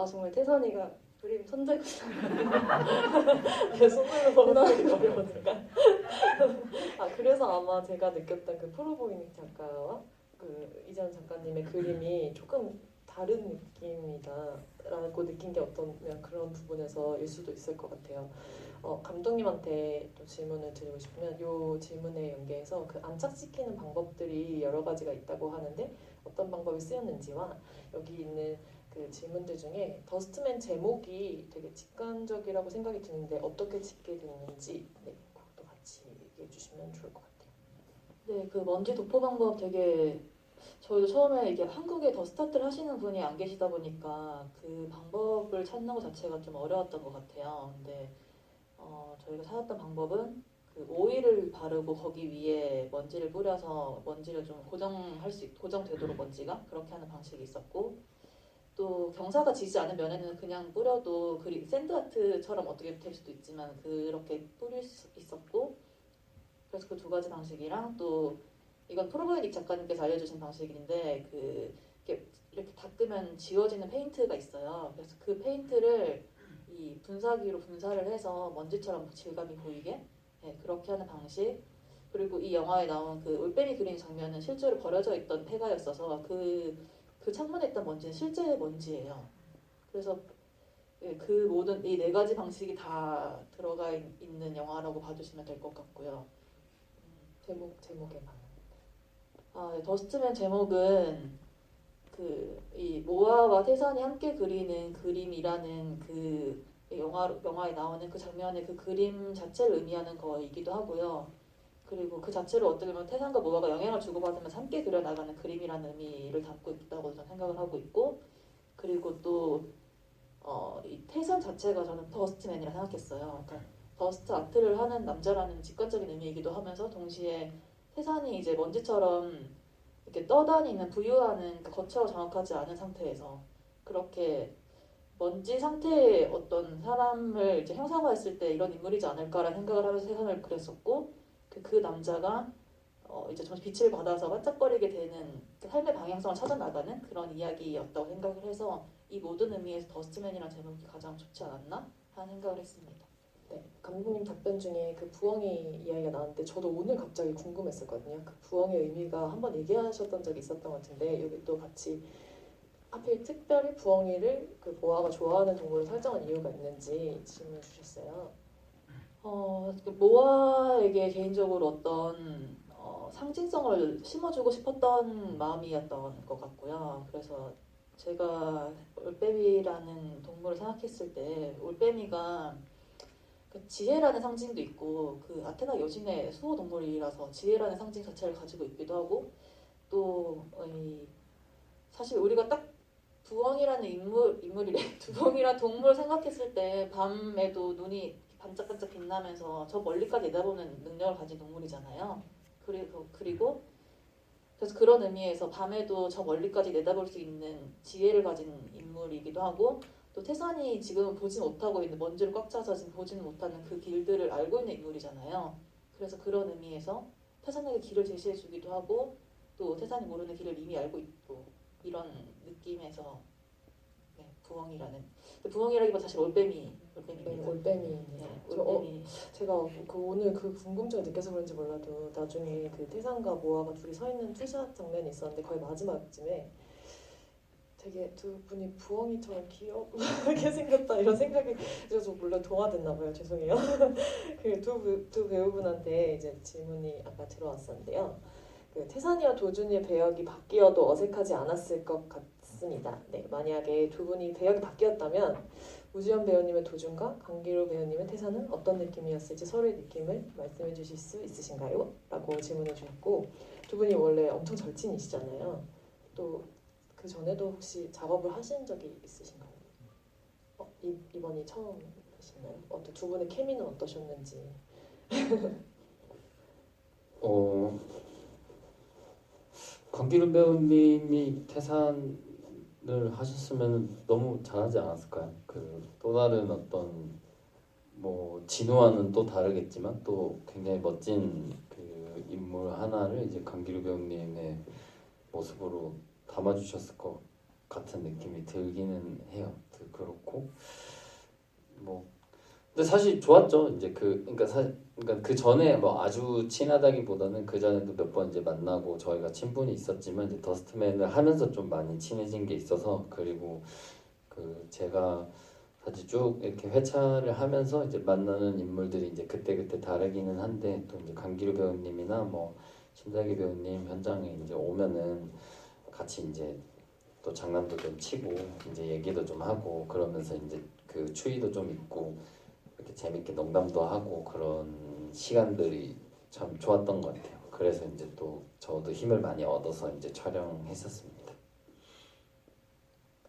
정말 태산이가 그림 천재구나. 내 손으로 그리기 어려우니까. 그래서 아마 제가 느꼈던 그 프로보이닉 작가와 그 이재현 작가님의 그림이 조금 다른 느낌이다라고 느낀 게 어떤 그런 부분에서일 수도 있을 것 같아요. 감독님한테 또 질문을 드리고 싶으면 이 질문에 연계해서 그 안착시키는 방법들이 여러 가지가 있다고 하는데 어떤 방법이 쓰였는지와 여기 있는 그 질문들 중에 더스트맨 제목이 되게 직관적이라고 생각이 드는데 어떻게 짓게 됐는지 그것도 같이 얘기해 주시면 좋을 것 같아요. 네, 그 먼지 도포 방법 되게 저희도 처음에 이게 한국에 더 스타트를 하시는 분이 안 계시다 보니까 그 방법을 찾는 것 자체가 좀 어려웠던 것 같아요. 근데 저희가 찾았던 방법은 그 오일을 바르고 거기 위에 먼지를 뿌려서 먼지를 좀 고정되도록 먼지가 그렇게 하는 방식이 있었고 또 경사가 지지 않은 면에는 그냥 뿌려도 샌드아트처럼 어떻게 될 수도 있지만 그렇게 뿌릴 수 있었고 그래서 그 두 가지 방식이랑 또 이건 프로보이닉 작가님께서 알려주신 방식인데 이렇게 닦으면 지워지는 페인트가 있어요. 그래서 그 페인트를 이 분사기로 분사를 해서 먼지처럼 질감이 보이게 그렇게 하는 방식. 그리고 이 영화에 나온 그 올빼미 그린 장면은 실제로 버려져 있던 폐가였어서 그 창문에 있던 먼지는 실제 먼지예요. 그래서 그 모든 이 네 가지 방식이 다 들어가 있는 영화라고 봐주시면 될 것 같고요. 제목에만. 네, 더스트맨 제목은 이 모아와 태산이 함께 그리는 그림이라는 그 영화에 나오는 그 장면의 그 그림 자체를 의미하는 거이기도 하고요. 그리고 그 자체로 어떻게 보면 태산과 모아가 영향을 주고받으면서 함께 그려나가는 그림이라는 의미를 담고 있다고 저는 생각을 하고 있고 그리고 또 이 태산 자체가 저는 더스트맨이라 생각했어요. 그러니까 더스트 아트를 하는 남자라는 직관적인 의미이기도 하면서 동시에 태산이 이제 먼지처럼 이렇게 떠다니는 부유하는 거처가 정확하지 않은 상태에서 그렇게 먼지 상태의 어떤 사람을 이제 형상화했을 때 이런 인물이지 않을까라는 생각을 하면서 세상을 그렸었고 그 남자가 이제 좀 빛을 받아서 반짝거리게 되는 그 삶의 방향성을 찾아 나가는 그런 이야기였다고 생각을 해서 이 모든 의미에서 더스트맨이라는 제목이 가장 좋지 않았나 하는 생각을 했습니다. 네, 감독님 답변 중에 그 부엉이 이야기가 나왔는데 저도 오늘 갑자기 궁금했었거든요. 그 부엉이의 의미가 한번 얘기하셨던 적이 있었던 것 같은데 여기 또 같이 하필 특별히 부엉이를 그 모아가 좋아하는 동물로 설정한 이유가 있는지 질문 주셨어요. 모아에게 개인적으로 어떤 상징성을 심어주고 싶었던 마음이었던 것 같고요. 그래서 제가 올빼미라는 동물을 생각했을 때 올빼미가 그 지혜라는 상징도 있고 그 아테나 여신의 수호 동물이라서 지혜라는 상징 자체를 가지고 있기도 하고 또 사실 우리가 딱 두엉이라는 인물이래 두엉이란 동물을 생각했을 때 밤에도 눈이 반짝반짝 빛나면서 저 멀리까지 내다보는 능력을 가진 동물이잖아요. 그리고 그래서 그런 의미에서 밤에도 저 멀리까지 내다볼 수 있는 지혜를 가진 인물이기도 하고 또 태산이 지금은 보지 못하고 있는 먼지로 꽉 차서 지금 보지는 못하는 그 길들을 알고 있는 인물이잖아요. 그래서 그런 의미에서 태산에게 길을 제시해주기도 하고 또 태산이 모르는 길을 이미 알고 있고 이런 느낌에서 부엉이라기보다 사실 올빼미입니다. 올빼미. 네, 올빼미. 제가 오늘 그 궁금증을 느껴서 그런지 몰라도 나중에 그 태산과 모아가 둘이 서 있는 투샷 장면이 있었는데 거의 마지막쯤에 되게 두 분이 부엉이처럼 귀엽게 생겼다 이런 생각이 들어서 몰라 동화됐나 봐요. 죄송해요. 그 두 배우분한테 이제 질문이 아까 들어왔었는데요. 그 태산이와 도준이의 배역이 바뀌어도 어색하지 않았을 것 같습니다. 네, 만약에 두 분이 배역이 바뀌었다면 우지연 배우님의 도준과 강기루 배우님의 태산은 어떤 느낌이었을지 서로의 느낌을 말씀해 주실 수 있으신가요? 라고 질문해 주셨고 두 분이 원래 엄청 절친이시잖아요. 또 그 전에도 혹시 작업을 하신 적이 있으신가요? 이번이 처음이신가요? 두 분의 케미는 어떠셨는지. 강기름 배우님이 태산을 하셨으면 너무 잘하지 않았을까요? 그 또 다른 어떤 뭐 진우와는 또 다르겠지만 또 굉장히 멋진 그 인물 하나를 이제 강기루 배우님의 모습으로 담아주셨을 것 같은 느낌이 들기는 해요. 그렇고 뭐 근데 사실 좋았죠. 이제 그러니까 그 전에 뭐 아주 친하다기보다는 그 전에도 몇 번 이제 만나고 저희가 친분이 있었지만 이제 더스트맨을 하면서 좀 많이 친해진 게 있어서 그리고 그 제가 사실 쭉 이렇게 회차를 하면서 이제 만나는 인물들이 이제 그때그때 다르기는 한데 또 이제 강기루 배우님이나 뭐 신자기 배우님 현장에 이제 오면은 같이 이제 또 장난도 좀 치고 이제 얘기도 좀 하고 그러면서 이제 그 추위도 좀 있고 이렇게 재밌게 농담도 하고 그런 시간들이 참 좋았던 것 같아요. 그래서 이제 또 저도 힘을 많이 얻어서 이제 촬영했었습니다.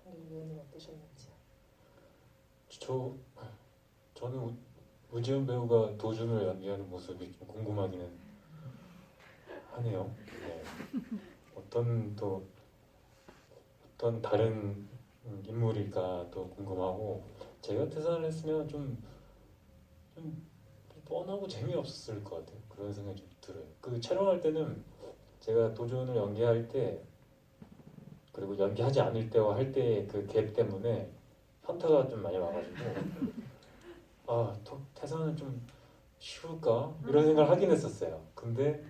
강기루 배우님 어떠셨는지. 저는 우지연 배우가 도준을 연기하는 모습이 좀 궁금하기는 하네요. 네. 어떤 다른 인물일까 또 궁금하고 제가 태산을 했으면 좀 뻔하고 재미없었을 것 같아요. 그런 생각이 좀 들어요. 그 촬영할 때는 제가 도준을 연기할 때 그리고 연기하지 않을 때와 할 때의 그 갭 때문에 현타가 좀 많이 와가지고 태산은 좀 쉬울까? 이런 생각을 하긴 했었어요. 근데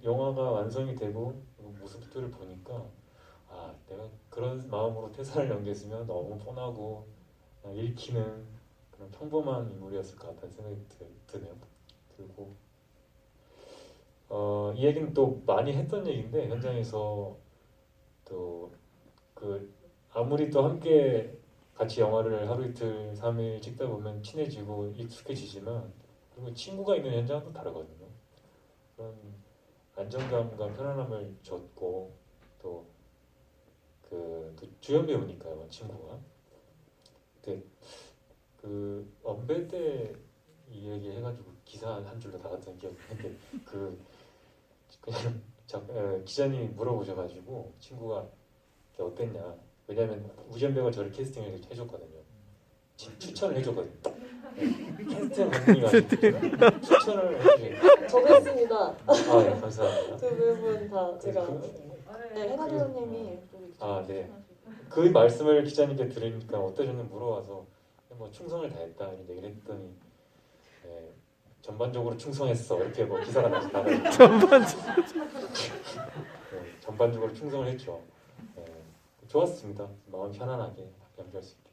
영화가 완성이 되고 모습들을 보니까 내가 그런 마음으로 태산을 연기했으면 너무 뻔하고 그냥 읽히는 그런 평범한 인물이었을 것 같다는 생각이 드네요. 그리고 이 얘기는 또 많이 했던 얘기인데 현장에서 또 아무리 또 함께 같이 영화를 하루 이틀 3일 찍다 보면 친해지고 익숙해지지만 그리고 친구가 있는 현장은 다르거든요. 그런 안정감과 편안함을 줬고 또 주연 배우니까요, 친구가. 근데 언배 때 이 얘기 해가지고 기사 한 줄로 나갔던 기억이 있는데 그냥 기자님이 물어보셔가지고 친구가 어땠냐. 왜냐면 우지연 배우가 저를 캐스팅을 해줬거든요. 추천을 해줬거든요. 캐스팅 감독님이 아니고 추천을 해주신. 저도 했습니다. 네, 감사합니다. 두 분 다 제가 네, 해나 기자님이 네. 그 말씀을 기자님께 들으니까 어떠셨는지 물어와서 뭐 충성을 다했다 이런 얘기를 했더니 전반적으로 충성했어 이렇게 뭐 기사가 나가요. 전반적으로 충성을 했죠. 좋았습니다. 마음 편안하게 연기할 수 있게.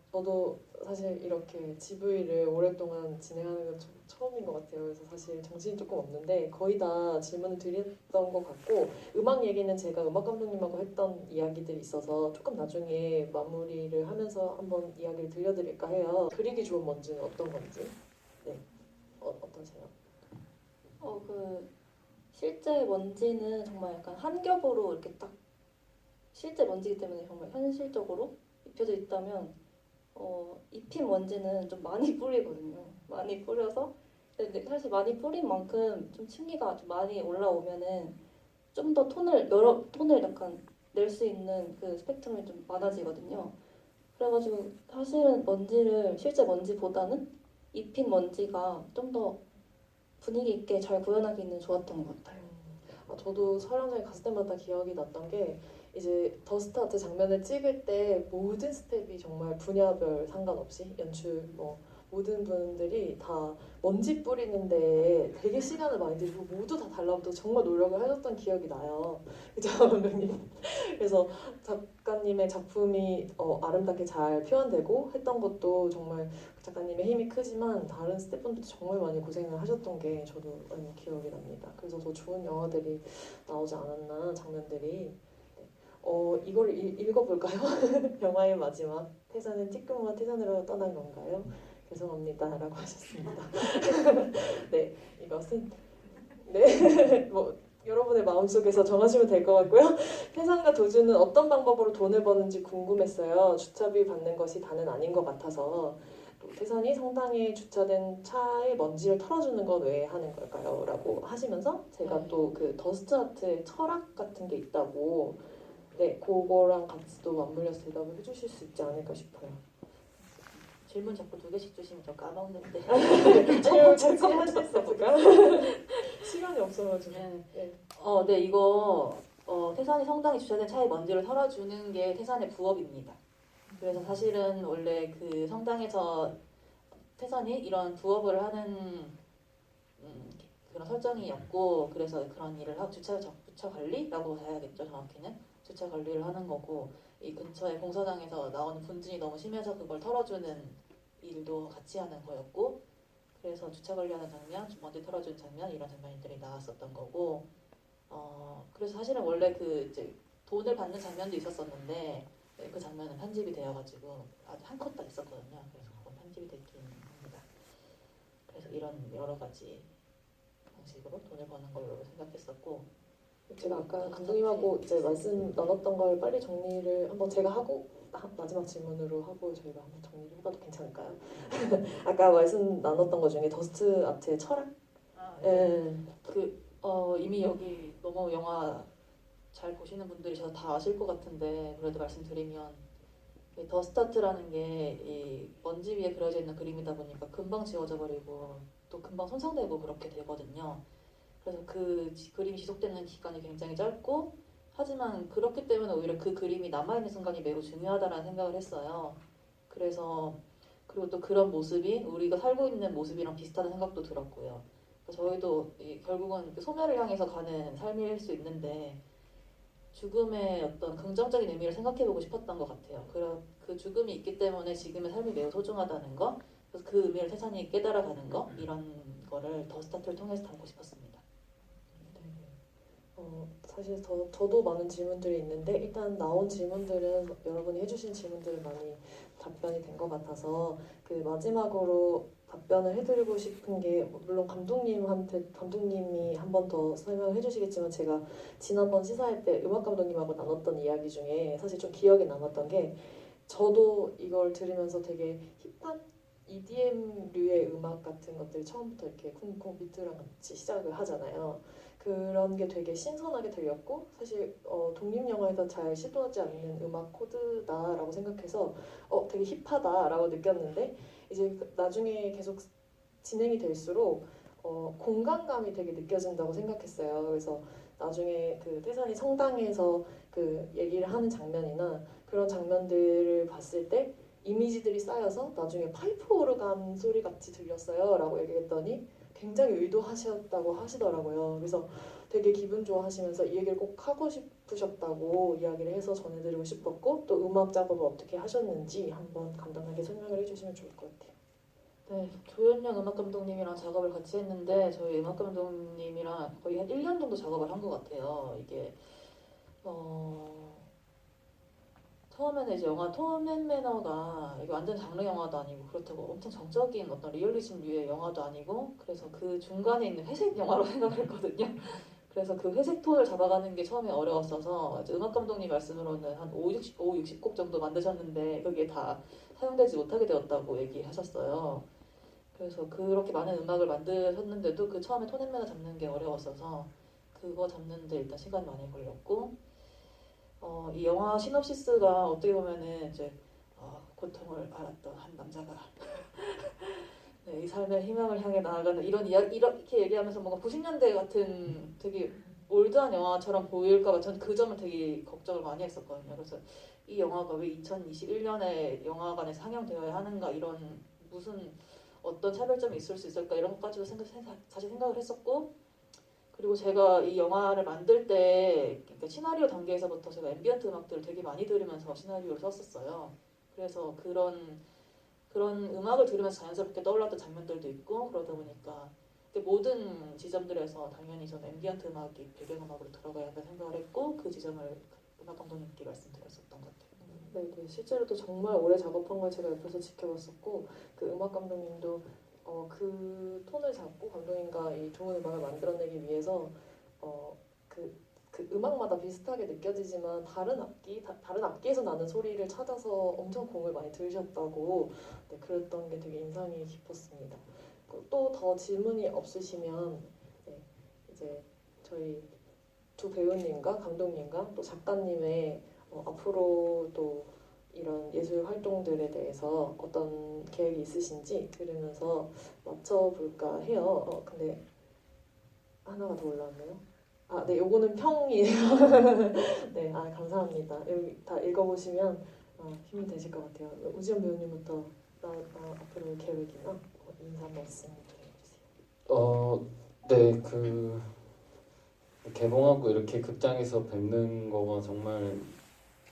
저도 사실 이렇게 GV를 오랫동안 진행하는 건 처음인 것 같아요. 그래서 사실 정신이 조금 없는데 거의 다 질문을 드렸던 것 같고 음악 얘기는 제가 음악 감독님하고 했던 이야기들이 있어서 조금 나중에 마무리를 하면서 한번 이야기를 들려드릴까 해요. 그리기 좋은 먼지는 어떤 건지 어떠세요? 실제 먼지는 정말 약간 한 겹으로 이렇게 딱 실제 먼지이기 때문에 정말 현실적으로 입혀져 있다면 입힌 먼지는 좀 많이 뿌리거든요. 많이 뿌려서 근데 사실 많이 뿌린 만큼 좀 층기가 좀 많이 올라오면은 좀 더 여러 톤을 약간 낼 수 있는 그 스펙트럼이 좀 많아지거든요. 그래가지고 사실은 실제 먼지보다는 입힌 먼지가 좀 더 분위기 있게 잘 구현하기는 좋았던 것 같아요. 저도 촬영장에 갔을 때마다 기억이 났던 게 이제 더스트아트 장면을 찍을 때 모든 스텝이 정말 분야별 상관없이 연출 모든 분들이 다 먼지 뿌리는데 되게 시간을 많이 들이고 모두 다 달라붙어 정말 노력을 하셨던 기억이 나요. 그죠, 감독님? 그래서 작가님의 작품이 아름답게 잘 표현되고 했던 것도 정말 작가님의 힘이 크지만 다른 스태프분들도 정말 많이 고생을 하셨던 게 저도 많이 기억이 납니다. 그래서 더 좋은 영화들이 나오지 않았나 장면들이. 이걸 읽어볼까요? 영화의 마지막 태산은 찌끄무가 태산으로 떠난 건가요? 죄송합니다 라고 하셨습니다. 네, 이것은 여러분의 마음속에서 정하시면 될 것 같고요. 태산과 도준은 어떤 방법으로 돈을 버는지 궁금했어요. 주차비 받는 것이 다는 아닌 것 같아서 또 태산이 성당에 주차된 차에 먼지를 털어주는 건 왜 하는 걸까요? 라고 하시면서 제가 또 그 더스트아트의 철학 같은 게 있다고 그거랑 같이 또 맞물려서 대답을 해주실 수 있지 않을까 싶어요. 질문 자꾸 2개씩 주시면 저 까먹는데. 아니요, 같이 하실 수 없을까? 시간이 없어가지고. 네, 이거 태산이 성당에 주차된 차에 먼지를 털어주는 게 태산의 부업입니다. 그래서 사실은 원래 그 성당에서 태산이 이런 부업을 하는 그런 설정이었고, 그래서 그런 일을 하고 주차 관리라고 해야겠죠, 정확히는 주차 관리를 하는 거고, 이 근처에 공사장에서 나오는 분진이 너무 심해서 그걸 털어주는 일도 같이 하는 거였고, 그래서 주차 관리하는 장면, 먼지 털어주는 장면 이런 장면들이 나왔었던 거고, 그래서 사실은 원래 그 이제 돈을 받는 장면도 있었었는데 그 장면은 편집이 되어가지고 아주 한 컷 다 있었거든요. 그래서 그건 편집이 됐긴 합니다. 그래서 이런 여러 가지 방식으로 돈을 버는 걸로 생각했었고, 제가 아까 감독님하고 이제 말씀 나눴던 걸 빨리 정리를 한번 제가 하고 마지막 질문으로 하고 저희가 한번 정리를 해봐도 괜찮을까요? 아까 말씀 나눴던 것 중에 더스트 아트의 철학? 예. 이미 여기 너무 영화 잘 보시는 분들이셔서 다 아실 것 같은데 그래도 말씀드리면, 이 더스타트라는 게 이 먼지 위에 그려져 있는 그림이다 보니까 금방 지워져 버리고 또 금방 손상되고 그렇게 되거든요. 그래서 그 그림이 지속되는 기간이 굉장히 짧고, 하지만 그렇기 때문에 오히려 그 그림이 남아있는 순간이 매우 중요하다라는 생각을 했어요. 그래서 그리고 또 그런 모습이 우리가 살고 있는 모습이랑 비슷하다는 생각도 들었고요. 저희도 결국은 그 소멸을 향해서 가는 삶일 수 있는데 죽음의 어떤 긍정적인 의미를 생각해보고 싶었던 것 같아요. 그 죽음이 있기 때문에 지금의 삶이 매우 소중하다는 거, 그래서 그 의미를 태산이 깨달아가는 거, 이런 거를 더스타트를 통해서 담고 싶었습니다. 사실 저도 많은 질문들이 있는데 일단 나온 질문들은 여러분이 해주신 질문들은 많이 답변이 된 것 같아서 그 마지막으로 답변을 해드리고 싶은 게, 물론 감독님이 한 번 더 설명을 해주시겠지만 제가 지난번 시사회 때 음악 감독님하고 나눴던 이야기 중에 사실 좀 기억에 남았던 게, 저도 이걸 들으면서 되게 힙한 EDM류의 음악 같은 것들 처음부터 이렇게 쿵쿵 비트랑 같이 시작을 하잖아요. 그런 게 되게 신선하게 들렸고, 사실 독립영화에서 잘 시도하지 않는 음악 코드다라고 생각해서 되게 힙하다라고 느꼈는데, 이제 나중에 계속 진행이 될수록 공간감이 되게 느껴진다고 생각했어요. 그래서 나중에 그 태산이 성당에서 그 얘기를 하는 장면이나 그런 장면들을 봤을 때 이미지들이 쌓여서 나중에 파이프 오르간 소리 같이 들렸어요 라고 얘기했더니 굉장히 의도하셨다고 하시더라고요. 그래서 되게 기분 좋아하시면서 이 얘기를 꼭 하고 싶으셨다고 이야기를 해서 전해드리고 싶었고, 또 음악 작업을 어떻게 하셨는지 한번 간단하게 설명을 해주시면 좋을 것 같아요. 네, 조현영 음악 감독님이랑 작업을 같이 했는데 저희 음악 감독님이랑 거의 한 1년 정도 작업을 한 것 같아요. 이게 처음에는 이제 영화 톰 앤 매너가 이게 완전 장르 영화도 아니고 그렇다고 엄청 정적인 어떤 리얼리즘류의 영화도 아니고, 그래서 그 중간에 있는 회색 영화로 생각을 했거든요. 그래서 그 회색 톤을 잡아가는 게 처음에 어려웠어서, 이제 음악 감독님 말씀으로는 한 60곡 정도 만드셨는데 그게 다 사용되지 못하게 되었다고 얘기하셨어요. 그래서 그렇게 많은 음악을 만드셨는데도 그 처음에 톤 앤 매너 잡는 게 어려웠어서 그거 잡는데 일단 시간이 많이 걸렸고, 이 영화 시놉시스가 어떻게 보면은 이제 고통을 알았던 한 남자가 네, 이 삶의 희망을 향해 나아가는 이런 이야기, 이렇게 얘기하면서 뭔가 90년대 같은 되게 올드한 영화처럼 보일까봐 저는 그 점을 되게 걱정을 많이 했었거든요. 그래서 이 영화가 왜 2021년에 영화관에서 상영되어야 하는가, 이런 무슨 어떤 차별점이 있을 수 있을까, 이런 것까지도 사실 생각을 했었고, 그리고 제가 이 영화를 만들 때 그러니까 시나리오 단계에서부터 제가 앰비언트 음악들을 되게 많이 들으면서 시나리오를 썼었어요. 그래서 그런 음악을 들으면서 자연스럽게 떠올랐던 장면들도 있고, 그러다 보니까 모든 지점들에서 당연히 저는 앰비언트 음악이 배경음악으로 들어가야 한다 생각을 했고, 그 지점을 음악 감독님께 말씀드렸었던 것 같아요. 네, 실제로도 정말 오래 작업한 걸 제가 옆에서 지켜봤었고, 그 음악 감독님도 그 톤을 잡고 감독님과 이 좋은 음악을 만들어내기 위해서 그 음악마다 비슷하게 느껴지지만 다른 악기에서 나는 소리를 찾아서 엄청 공을 많이 들으셨다고, 네, 그랬던 게 되게 인상이 깊었습니다. 또 더 질문이 없으시면 네, 이제 저희 두 배우님과 감독님과 또 작가님의 앞으로 또 이런 예술 활동들에 대해서 어떤 계획이 있으신지 들으면서 맞춰볼까 해요. 근데 하나가 더 올라왔네요. 네, 요거는 평이에요. 네, 감사합니다. 여기 다 읽어보시면 힘이 되실 것 같아요. 우지연 배우님부터 앞으로 계획이나 인사 말씀 해주세요. 네, 개봉하고 이렇게 극장에서 뵙는 거가 정말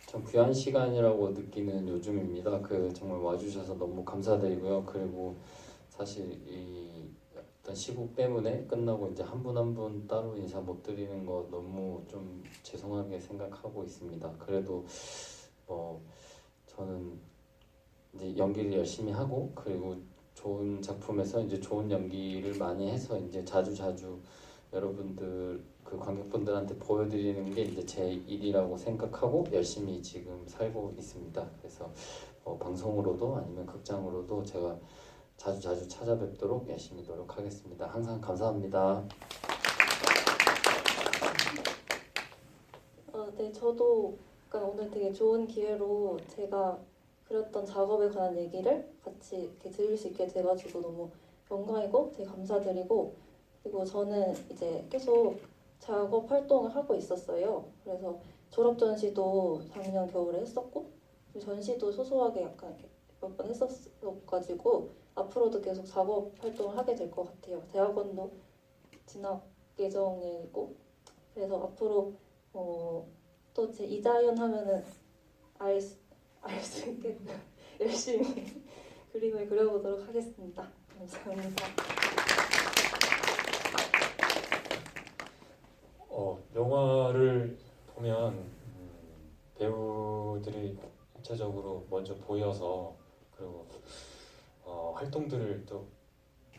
참 귀한 시간이라고 느끼는 요즘입니다. 정말 와주셔서 너무 감사드리고요. 그리고 사실 이 어떤 시국 때문에 끝나고 이제 한 분 한 분 따로 인사 못 드리는 거 너무 좀 죄송하게 생각하고 있습니다. 그래도 저는 이제 연기를 열심히 하고 그리고 좋은 작품에서 이제 좋은 연기를 많이 해서 이제 자주 여러분들 관객분들한테 보여드리는 게 이제 제 일이라고 생각하고 열심히 지금 살고 있습니다. 그래서 방송으로도 아니면 극장으로도 제가 자주 찾아뵙도록 열심히 노력하겠습니다. 항상 감사합니다. 네, 저도 그러니까 오늘 되게 좋은 기회로 제가 그렸던 작업에 관한 얘기를 같이 이렇게 들을 수 있게 돼가지고 너무 영광이고 되게 감사드리고, 그리고 저는 이제 계속 작업 활동을 하고 있었어요. 그래서 졸업 전시도 작년 겨울에 했었고, 그리고 전시도 소소하게 약간 이렇게 몇 번 했었어가지고 앞으로도 계속 작업 활동을 하게 될 것 같아요. 대학원도 진학 예정이고, 그래서 앞으로 또 제 이자연 하면은 알 수 있게끔 열심히 그림을 그려보도록 하겠습니다. 감사합니다. 영화를 보면 배우들이 일차적으로 먼저 보여서 그리고 활동들을 또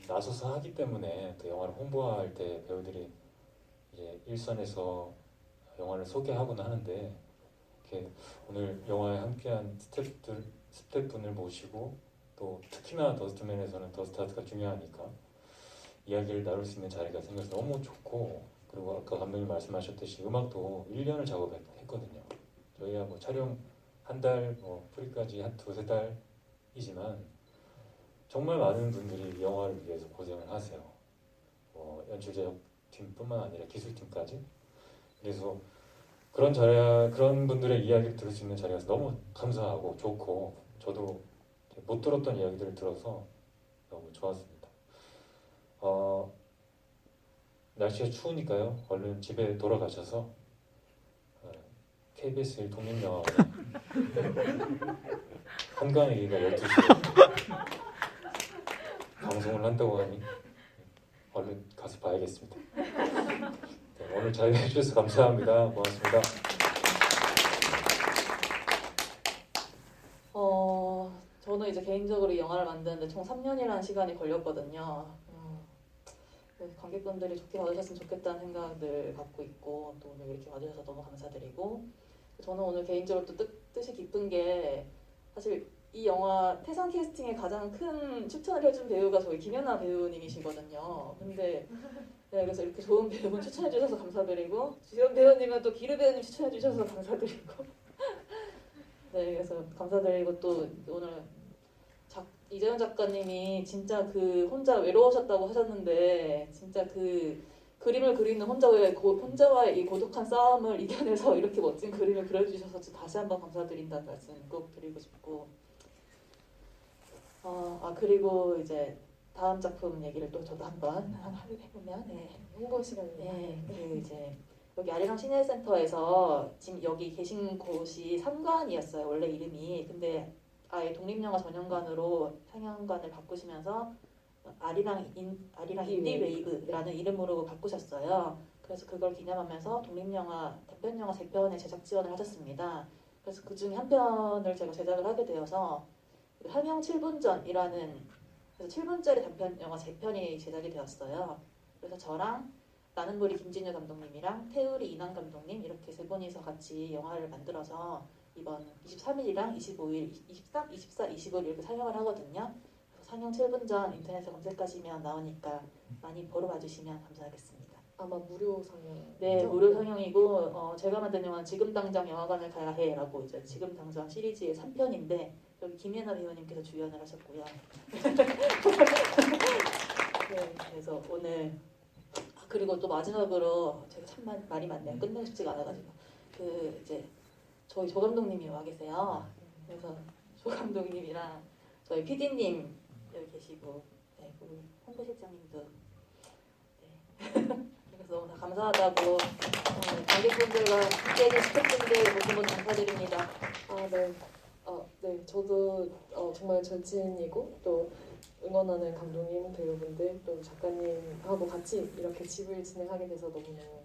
나서서 하기 때문에 또 영화를 홍보할 때 배우들이 이제 일선에서 영화를 소개하곤 하는데, 이렇게 오늘 영화에 함께한 스태프분을 모시고 또 특히나 더스트맨에서는 더스트아트가 중요하니까 이야기를 나눌 수 있는 자리가 생겨서 너무 좋고, 그리고 아까 감독님 말씀하셨듯이 음악도 1년을 작업했거든요. 저희가 뭐 촬영 한 달, 프리까지 한 두세 달이지만 정말 많은 분들이 이 영화를 위해서 고생을 하세요. 연출 제작팀뿐만 아니라 기술팀까지. 그래서 그런 분들의 이야기를 들을 수 있는 자리라서 너무 감사하고 좋고, 저도 못 들었던 이야기들을 들어서 너무 좋았습니다. 날씨가 추우니까요. 얼른 집에 돌아가셔서 KBS 1 독립영화관에 한강의가 12시에 방송을 한다고 하니 얼른 가서 봐야겠습니다. 네, 오늘 잘 해주셔서 감사합니다. 고맙습니다. 저는 이제 개인적으로 이 영화를 만드는데 총 3년이라는 시간이 걸렸거든요. 관객분들이 좋게 봐주셨으면 좋겠다는 생각을 갖고 있고, 또 오늘 이렇게 와주셔서 너무 감사드리고, 저는 오늘 개인적으로 또 뜻이 깊은 게, 사실 이 영화 태산 캐스팅에 가장 큰 추천을 해준 배우가 저희 김연아 배우님이시거든요. 근데 그래서 이렇게 좋은 배우분 추천해 주셔서 감사드리고, 주연 배우님은 또 기르 배우님 추천해 주셔서 감사드리고 네, 그래서 감사드리고, 또 오늘 이재현 작가님이 진짜 혼자 외로우셨다고 하셨는데, 진짜 그림을 그리는 혼자와의 이 고독한 싸움을 이겨내서 이렇게 멋진 그림을 그려주셔서 다시 한번 감사드린다는 말씀 꼭 드리고 싶고, 그리고 이제 다음 작품 얘기를 또 저도 한번 해보면, 홍보 시간입니다. 이제 여기 아리랑 시내센터에서 지금 여기 계신 곳이 상관이었어요, 원래 이름이. 근데 아예 독립영화 전용관으로 상영관을 바꾸시면서 아리랑 인디웨이브라는 이름으로 바꾸셨어요. 그래서 그걸 기념하면서 독립영화 단편영화 3편의 제작 지원을 하셨습니다. 그래서 그 중에 한 편을 제가 제작을 하게 되어서 한영 7분 전이라는, 그래서 7분짜리 단편영화 3편이 제작이 되었어요. 그래서 저랑 나는부리 김진유 감독님이랑 태우리 이난 감독님 이렇게 세 분이서 같이 영화를 만들어서 이번 23일이랑 25일, 23, 24, 25일 이렇게 상영을 하거든요. 그래서 상영 7분 전 인터넷에 검색하시면 나오니까 많이 보러 와주시면 감사하겠습니다. 아마 무료 상영. 네, 무료 상영이고, 제가 만든 영화는 지금 당장 영화관을 가야 해라고 이제 지금 당장 시리즈의 3편인데 여기 김예나 배우님께서 주연을 하셨고요. 네, 그래서 오늘 그리고 또 마지막으로 제가 참 말이 많네요. 끝내고 싶지가 않아가지고 이제 저희 조 감독님이 와 계세요. 그래서 조 감독님이랑 저희 PD님 여기 계시고, 네, 그리고 홍보실장님도, 네. 그래서 너무 다 감사하다고 관객분들과 함께해준 스태프분들 모두 모두 감사드립니다. 네. 네. 저도 정말 절친이고 또 응원하는 감독님, 배우분들, 또 작가님하고 같이 이렇게 집을 진행하게 돼서 너무너무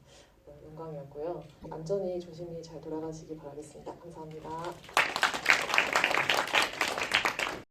영광이었고요. 안전히 조심히 잘 돌아가시기 바라겠습니다. 감사합니다.